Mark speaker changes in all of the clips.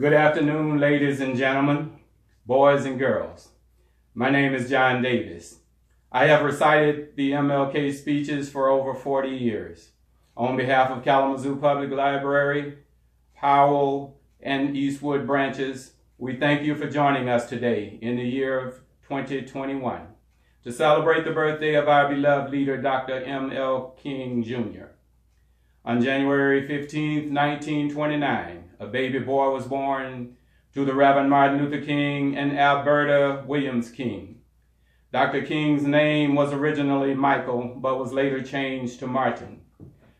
Speaker 1: Good afternoon, ladies and gentlemen, boys and girls. My name is John Davis. I have recited the MLK speeches for over 40 years. On behalf of Kalamazoo Public Library, Powell, and Eastwood branches, we thank you for joining us today in the year of 2021 to celebrate the birthday of our beloved leader, Dr. M.L. King, Jr. On January 15, 1929, a baby boy was born to the Reverend Martin Luther King and Alberta Williams King. Dr. King's name was originally Michael, but was later changed to Martin.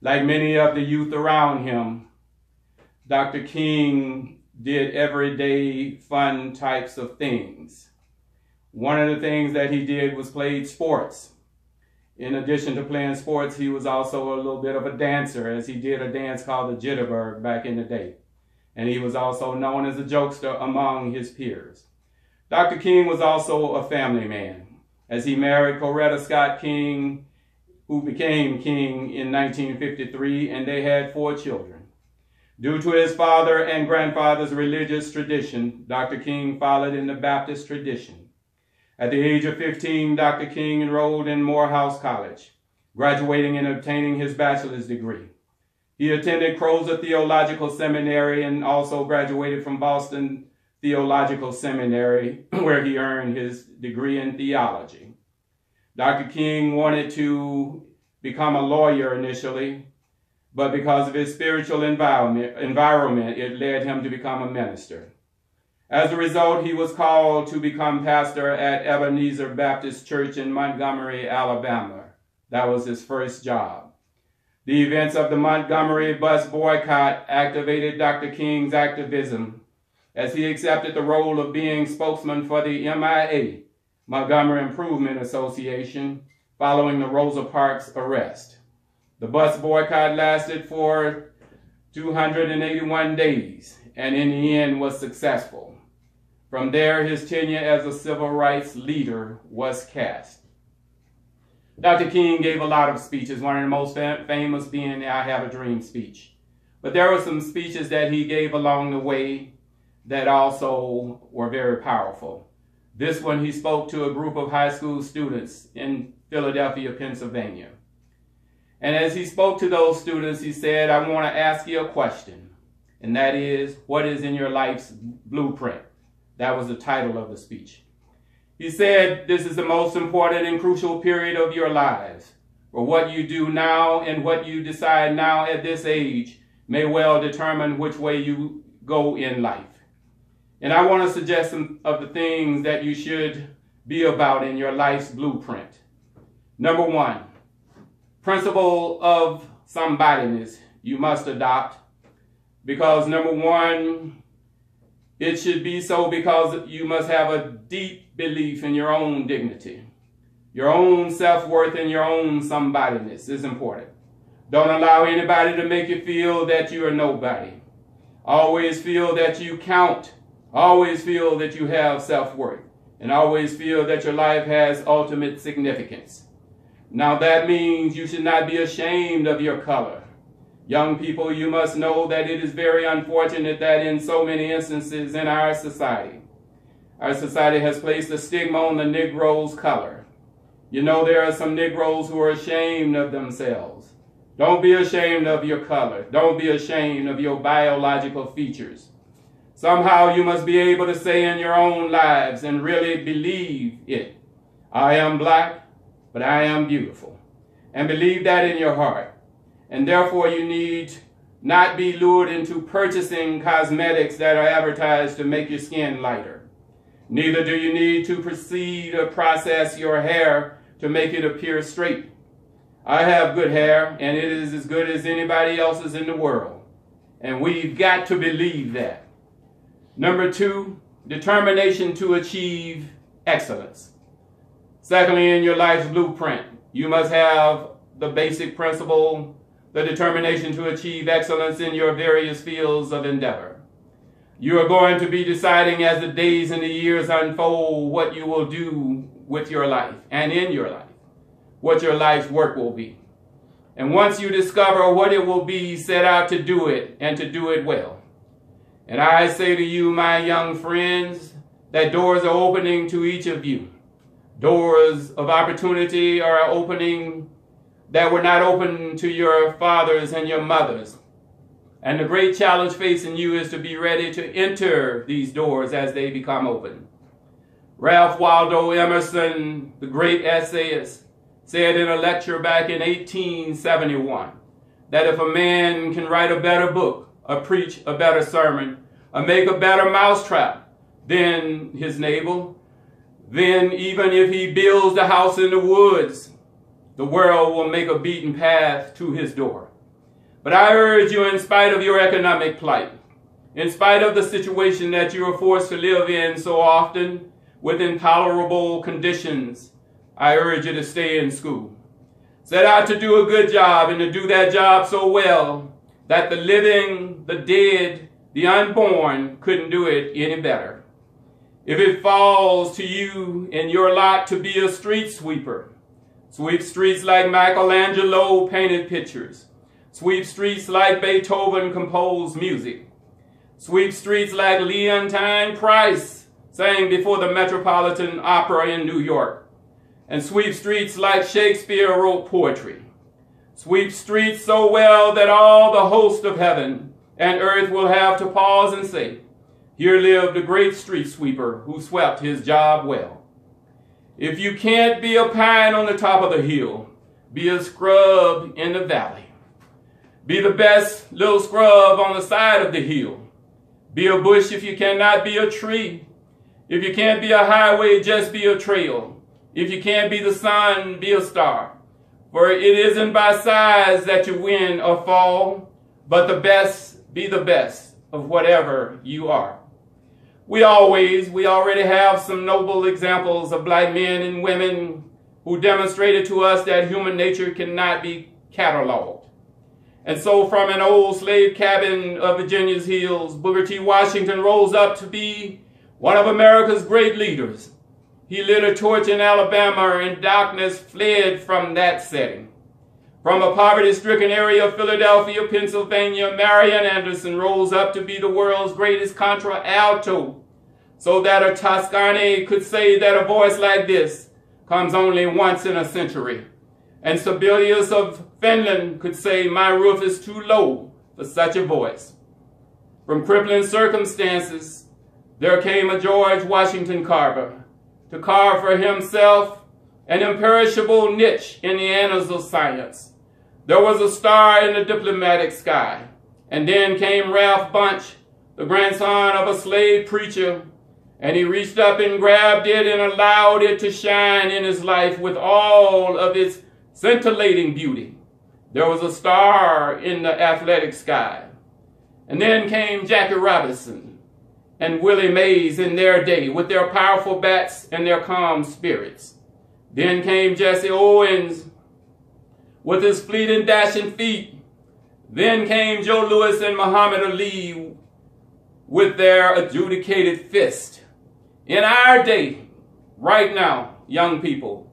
Speaker 1: Like many of the youth around him, Dr. King did everyday fun types of things. One of the things that he did was played sports. In addition to playing sports, he was also a little bit of a dancer, as he did a dance called the Jitterbug back in the day. And he was also known as a jokester among his peers. Dr. King was also a family man, as he married Coretta Scott King, who became king in 1953, and they had 4 children. Due to his father and grandfather's religious tradition, Dr. King followed in the Baptist tradition. At the age of 15, Dr. King enrolled in Morehouse College, graduating and obtaining his bachelor's degree. He attended Crozer Theological Seminary and also graduated from Boston Theological Seminary, where he earned his degree in theology. Dr. King wanted to become a lawyer initially, but because of his spiritual environment, it led him to become a minister. As a result, he was called to become pastor at Ebenezer Baptist Church in Montgomery, Alabama. That was his first job. The events of the Montgomery bus boycott activated Dr. King's activism as he accepted the role of being spokesman for the MIA, Montgomery Improvement Association, following the Rosa Parks arrest. The bus boycott lasted for 281 days and in the end was successful. From there, his tenure as a civil rights leader was cast. Dr. King gave a lot of speeches, one of the most famous being the I Have a Dream speech. But there were some speeches that he gave along the way that also were very powerful. This one, he spoke to a group of high school students in Philadelphia, Pennsylvania. And as he spoke to those students, he said, I want to ask you a question, and that is, what is in your life's blueprint? That was the title of the speech. He said, this is the most important and crucial period of your lives, for what you do now and what you decide now at this age may well determine which way you go in life. And I want to suggest some of the things that you should be about in your life's blueprint. Number 1, principle of somebodyness you must adopt, because number 1, it should be so because you must have a deep belief in your own dignity. Your own self-worth and your own somebodyness is important. Don't allow anybody to make you feel that you are nobody. Always feel that you count. Always feel that you have self-worth. And always feel that your life has ultimate significance. Now that means you should not be ashamed of your color. Young people, you must know that it is very unfortunate that in so many instances in our society has placed a stigma on the Negro's color. You know, there are some Negroes who are ashamed of themselves. Don't be ashamed of your color. Don't be ashamed of your biological features. Somehow you must be able to say in your own lives and really believe it. I am black, but I am beautiful. And believe that in your heart. And therefore you need not be lured into purchasing cosmetics that are advertised to make your skin lighter. Neither do you need to proceed or process your hair to make it appear straight. I have good hair, and it is as good as anybody else's in the world. And we've got to believe that. Number 2, determination to achieve excellence. Secondly, in your life's blueprint, you must have the basic principle, the determination to achieve excellence in your various fields of endeavor. You are going to be deciding as the days and the years unfold what you will do with your life and in your life, what your life's work will be. And once you discover what it will be, set out to do it and to do it well. And I say to you, my young friends, that doors are opening to each of you. Doors of opportunity are opening that were not open to your fathers and your mothers. And the great challenge facing you is to be ready to enter these doors as they become open. Ralph Waldo Emerson, the great essayist, said in a lecture back in 1871 that if a man can write a better book, or preach a better sermon, or make a better mousetrap than his neighbor, then even if he builds the house in the woods, the world will make a beaten path to his door. But I urge you, in spite of your economic plight, in spite of the situation that you are forced to live in so often with intolerable conditions, I urge you to stay in school. Set out to do a good job and to do that job so well that the living, the dead, the unborn couldn't do it any better. If it falls to you in your lot to be a street sweeper, sweep streets like Michelangelo painted pictures. Sweep streets like Beethoven composed music. Sweep streets like Leontine Price sang before the Metropolitan Opera in New York. And sweep streets like Shakespeare wrote poetry. Sweep streets so well that all the host of heaven and earth will have to pause and say, here lived a great street sweeper who swept his job well. If you can't be a pine on the top of the hill, be a scrub in the valley. Be the best little scrub on the side of the hill. Be a bush if you cannot be a tree. If you can't be a highway, just be a trail. If you can't be the sun, be a star. For it isn't by size that you win or fall, but be the best of whatever you are. We already have some noble examples of black men and women who demonstrated to us that human nature cannot be cataloged. And so from an old slave cabin of Virginia's hills, Booker T. Washington rose up to be one of America's great leaders. He lit a torch in Alabama, and darkness fled from that setting. From a poverty-stricken area of Philadelphia, Pennsylvania, Marian Anderson rose up to be the world's greatest contralto, so that a Toscani could say that a voice like this comes only once in a century. And Sibelius of Finland could say, my roof is too low for such a voice. From crippling circumstances, there came a George Washington Carver to carve for himself an imperishable niche in the annals of science. There was a star in the diplomatic sky. And then came Ralph Bunche, the grandson of a slave preacher, and he reached up and grabbed it and allowed it to shine in his life with all of its scintillating beauty. There was a star in the athletic sky. And then came Jackie Robinson and Willie Mays in their day with their powerful bats and their calm spirits. Then came Jesse Owens with his fleet and dashing feet. Then came Joe Louis and Muhammad Ali with their adjudicated fist. In our day, right now, young people,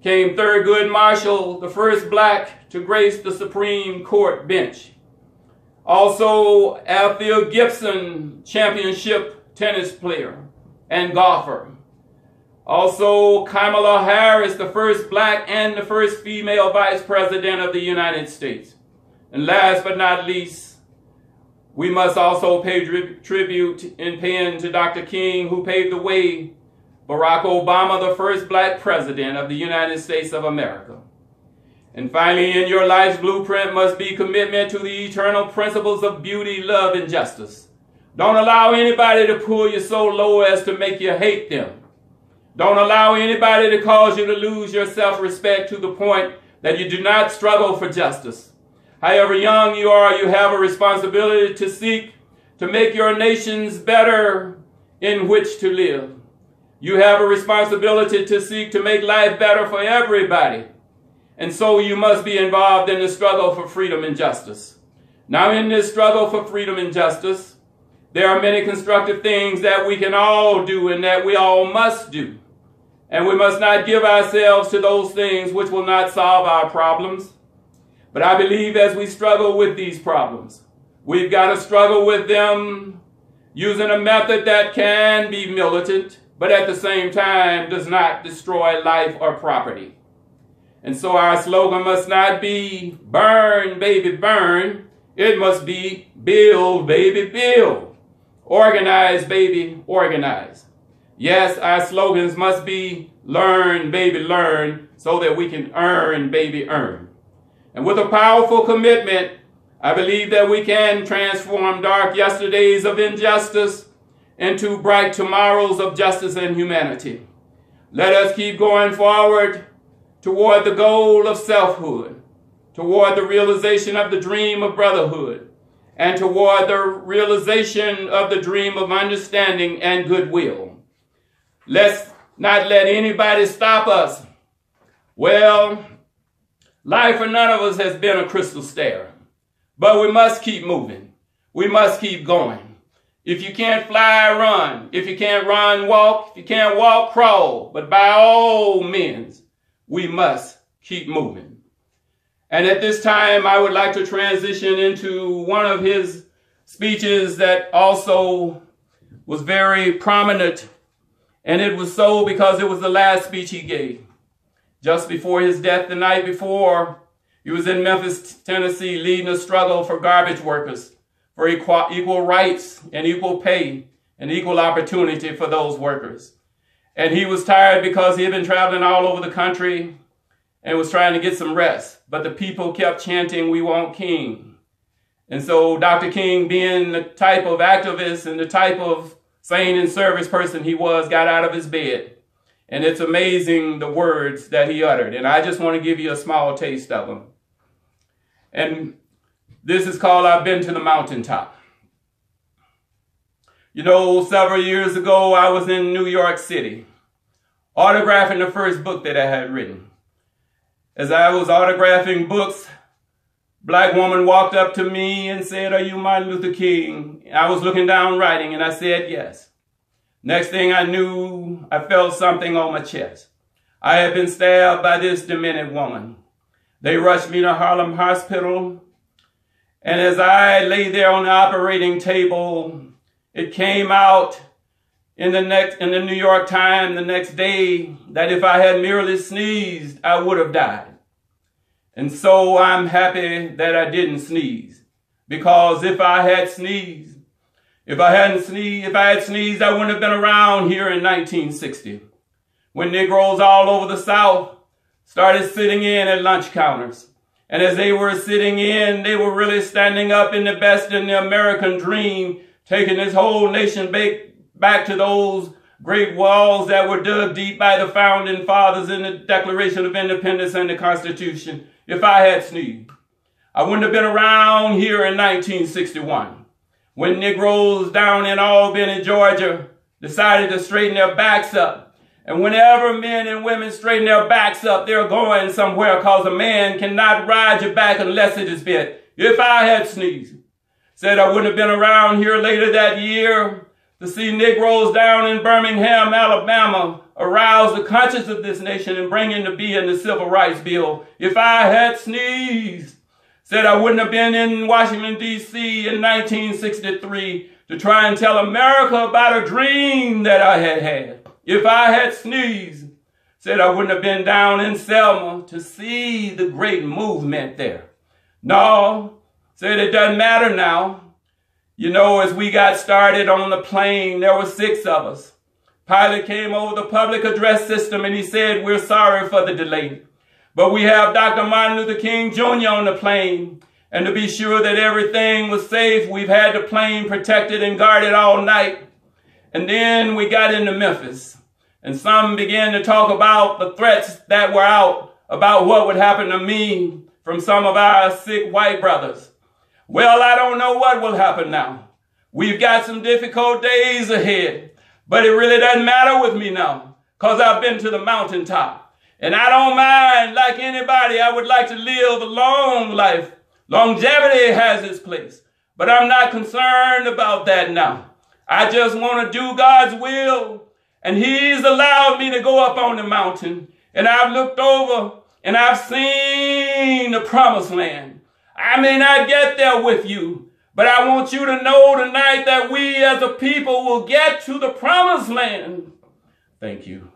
Speaker 1: came Thurgood Marshall, the first black to grace the Supreme Court bench. Also, Althea Gibson, championship tennis player and golfer. Also, Kamala Harris, the first black and the first female vice president of the United States. And last but not least, we must also pay tribute in paying to Dr. King, who paved the way. Barack Obama, the first black president of the United States of America. And finally, in your life's blueprint must be commitment to the eternal principles of beauty, love, and justice. Don't allow anybody to pull you so low as to make you hate them. Don't allow anybody to cause you to lose your self-respect to the point that you do not struggle for justice. However young you are, you have a responsibility to seek to make your nations better in which to live. You have a responsibility to seek to make life better for everybody. And so you must be involved in the struggle for freedom and justice. Now, in this struggle for freedom and justice, there are many constructive things that we can all do and that we all must do. And we must not give ourselves to those things which will not solve our problems. But I believe as we struggle with these problems, We've got to struggle with them using a method that can be militant, but at the same time does not destroy life or property. And so our slogan must not be burn, baby, burn. It must be build, baby, build. Organize, baby, organize. Yes, our slogans must be learn, baby, learn, so that we can earn, baby, earn. And with a powerful commitment, I believe that we can transform dark yesterdays of injustice into bright tomorrows of justice and humanity. Let us keep going forward toward the goal of selfhood, toward the realization of the dream of brotherhood, and toward the realization of the dream of understanding and goodwill. Let's not let anybody stop us. Well, life for none of us has been a crystal stair, but we must keep moving. We must keep going. If you can't fly, run. If you can't run, walk. If you can't walk, crawl. But by all means, we must keep moving. And at this time, I would like to transition into one of his speeches that also was very prominent. And it was so because it was the last speech he gave. Just before his death, the night before, he was in Memphis, Tennessee, leading a struggle for garbage workers, for equal rights and equal pay and equal opportunity for those workers. And he was tired because he had been traveling all over the country and was trying to get some rest. But the people kept chanting, "We want King." And so Dr. King, being the type of activist and the type of sane and service person he was, got out of his bed. And it's amazing the words that he uttered. And I just want to give you a small taste of them. And this is called "I've Been to the Mountaintop." You know, several years ago, I was in New York City, autographing the first book that I had written. As I was autographing books, a black woman walked up to me and said, "Are you Martin Luther King?" I was looking down writing, and I said, "Yes." Next thing I knew, I felt something on my chest. I had been stabbed by this demented woman. They rushed me to Harlem Hospital, and as I lay there on the operating table, it came out in the New York Times the next day that if I had merely sneezed, I would have died. And so I'm happy that I didn't sneeze, because if I had sneezed, I wouldn't have been around here in 1960, when Negroes all over the South started sitting in at lunch counters. And as they were sitting in, they were really standing up in the best in the American dream, taking this whole nation back to those great walls that were dug deep by the founding fathers in the Declaration of Independence and the Constitution. If I had sneezed, I wouldn't have been around here in 1961, when Negroes down in Albany, Georgia, decided to straighten their backs up. And whenever men and women straighten their backs up, they're going somewhere, because a man cannot ride your back unless it is bit. If I had sneezed, said I wouldn't have been around here later that year to see Negroes down in Birmingham, Alabama, arouse the conscience of this nation and bring into being the Civil Rights Bill. If I had sneezed, said I wouldn't have been in Washington, D.C. in 1963 to try and tell America about a dream that I had had. If I had sneezed, said I wouldn't have been down in Selma to see the great movement there. No, said it doesn't matter now. You know, as we got started on the plane, there were 6 of us. Pilot came over the public address system and he said, "We're sorry for the delay, but we have Dr. Martin Luther King Jr. on the plane. And to be sure that everything was safe, we've had the plane protected and guarded all night." And then we got into Memphis, and some began to talk about the threats that were out about what would happen to me from some of our sick white brothers. Well, I don't know what will happen now. We've got some difficult days ahead, but it really doesn't matter with me now, because I've been to the mountaintop. And I don't mind, like anybody, I would like to live a long life. Longevity has its place, but I'm not concerned about that now. I just want to do God's will, and He's allowed me to go up on the mountain, and I've looked over, and I've seen the promised land. I may not get there with you,
Speaker 2: But I want you to know tonight that we as a people will get to the promised land. Thank you.